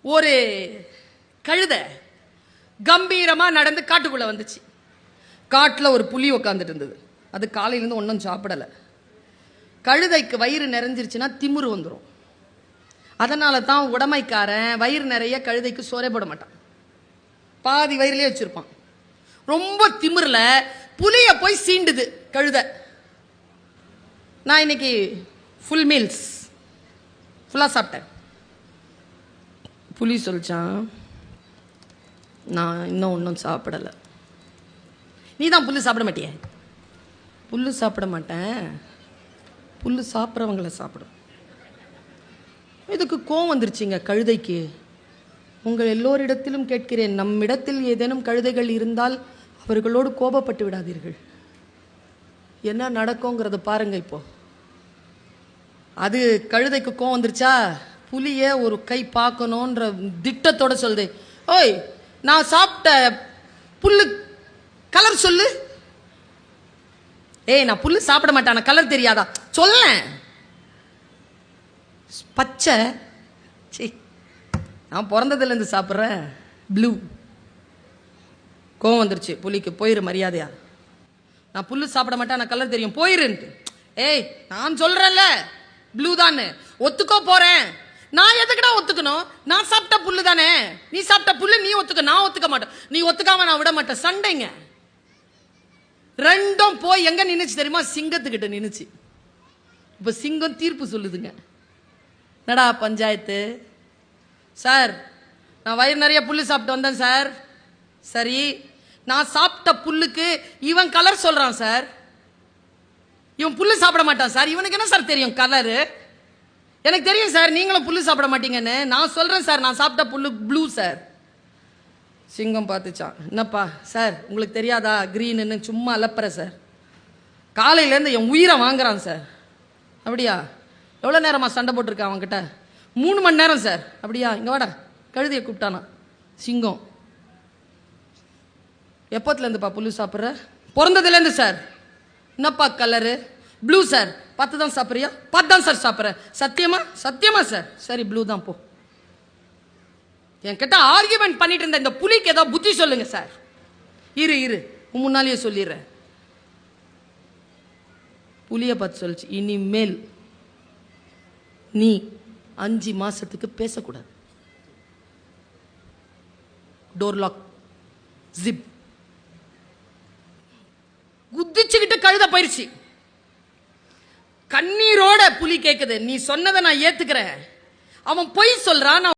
ஒரு கழுதை கம்பீரமா நடந்து காட்டுக்குள்ள வந்துச்சு. காட்டுல ஒரு புலி உட்காந்துட்டு இருந்தது. அது காலையிலேருந்து ஒன்றும் சாப்பிடல. கழுதைக்கு வயிறு நிறைஞ்சிருச்சுன்னா திமிரு வந்துடும். அதனால தான் உடமைக்காரன் வயிறு நிறைய கழுதைக்கு சோறே போட மாட்டான். பாதி வயிறுலயே வச்சிருப்பான். ரொம்ப திமிர்ல புலிய போய் சீண்டுது கழுதை. நான் இன்னைக்கு ஃபுல் மீல்ஸ் ஃபுல்லா சாப்பிட்டேன். புலி சொல்லிச்சான், நான் இன்னும் ஒன்றும் சாப்பிடலை. நீ தான் புல்லு சாப்பிட மாட்டிய? புல்லு சாப்பிட மாட்டேன், புல்லு சாப்பிட்றவங்கள சாப்பிடும். இதுக்கு கோவம் வந்துருச்சுங்க கழுதைக்கு. உங்கள் எல்லோரிடத்திலும் கேட்கிறேன், நம்மிடத்தில் ஏதேனும் கழுதைகள் இருந்தால் அவர்களோடு கோபப்பட்டு விடாதீர்கள். என்ன நடக்குங்கிறத பாருங்க. இப்போ அது கழுதைக்கு கோவம் வந்துருச்சா, புலிய ஒரு கை பார்க்கணுன்ற திட்டத்தோட சொல்லுது, ஓய் நான் சாப்பிட்ட புல்லு கலர் சொல்லு. ஏய் நான் புல்லு சாப்பிட மாட்டேன், கலர் தெரியாதா சொல்ல. பச்சை, நான் பிறந்ததுலேருந்து சாப்பிட்றேன் ப்ளூ. கோவம் வந்துருச்சு புலிக்கு. போயிரு மரியாதையா. நான் புல்லு சாப்பிட மாட்டேன், நான் கலர் தெரியும், போயிருன்ட்டு. ஏய் நான் சொல்றேன்ல ப்ளூ தானே, ஒத்துக்கோ போறேன். நான் எதுக்குடா ஒத்துக்கணும்? நான் சாப்பிட்ட புல்லு தானே, நீ சாப்பிட்ட புல்லு நீ ஒத்துக்க, நான் ஒத்துக்க மாட்டேன். நீ ஒத்துக்காம நான் விட மாட்டேன். சண்டைங்க. ரெண்டும் போய் எங்க நின்னுச்சு தெரியுமா? சிங்கத்துக்கிட்ட நின்னுச்சு. இப்ப சிங்கம் தீர்ப்பு சொல்லுதுங்க. என்னடா பஞ்சாயத்து? சார் நான் வயிறு நிறைய புல்லு சாப்பிட்டு வந்தேன் சார். சரி, நான் சாப்பிட்ட புல்லுக்கு இவன் கலர் சொல்றான் சார். இவன் புல்லு சாப்பிட மாட்டான் சார். இவனுக்கு என்ன சார் தெரியும் கலரு? எனக்கு தெரியும் சார், நீங்களும் புல்லு சாப்பிட மாட்டீங்கன்னு. நான் சொல்றேன் சார், நான் சாப்பிட்ட புல்லு ப்ளூ சார். சிங்கம் பார்த்துச்சான், என்னப்பா சார் உங்களுக்கு தெரியாதா கிரீன்னு? சும்மா அலப்புற சார். காலையிலேருந்து என் உயிரை வாங்குறான் சார். அப்படியா? எவ்வளோ நேரமா சண்டை போட்டிருக்கேன் அவன்கிட்ட? 3 மணி நேரம் சார். அப்படியா? இங்கே வாடா. கழுதையை கூப்பிட்டானா சிங்கம். எப்போத்துலேருந்துப்பா புல்லு சாப்பிட்ற? பிறந்ததுலேருந்து சார். என்னப்பா கலரு? Blue sir. 10 தான் சாப்பிட்றியா? 10 தான் சார் சாப்பிட்றேன். சத்தியமா? சத்தியமா சார். சரி ப்ளூ தான் போ. என்கிட்ட ஆர்கியூமெண்ட் பண்ணிட்டு இருந்த இந்த புலிக்கு ஏதோ புத்தி சொல்லுங்க சார். இரு முன்னாலேயே சொல்லிடுறேன். புலிய பார்த்து சொல்லிச்சு, இனிமேல் நீ 5 மாசத்துக்கு பேசக்கூடாது. Door lock, zip. குதிச்சுக்கிட்டு கழுத போயிருச்சு. கண்ணீரோட புலி கேக்குது, நீ சொன்னதை நான் ஏத்துக்கிறேன். அவன் பொய் சொல்றான்.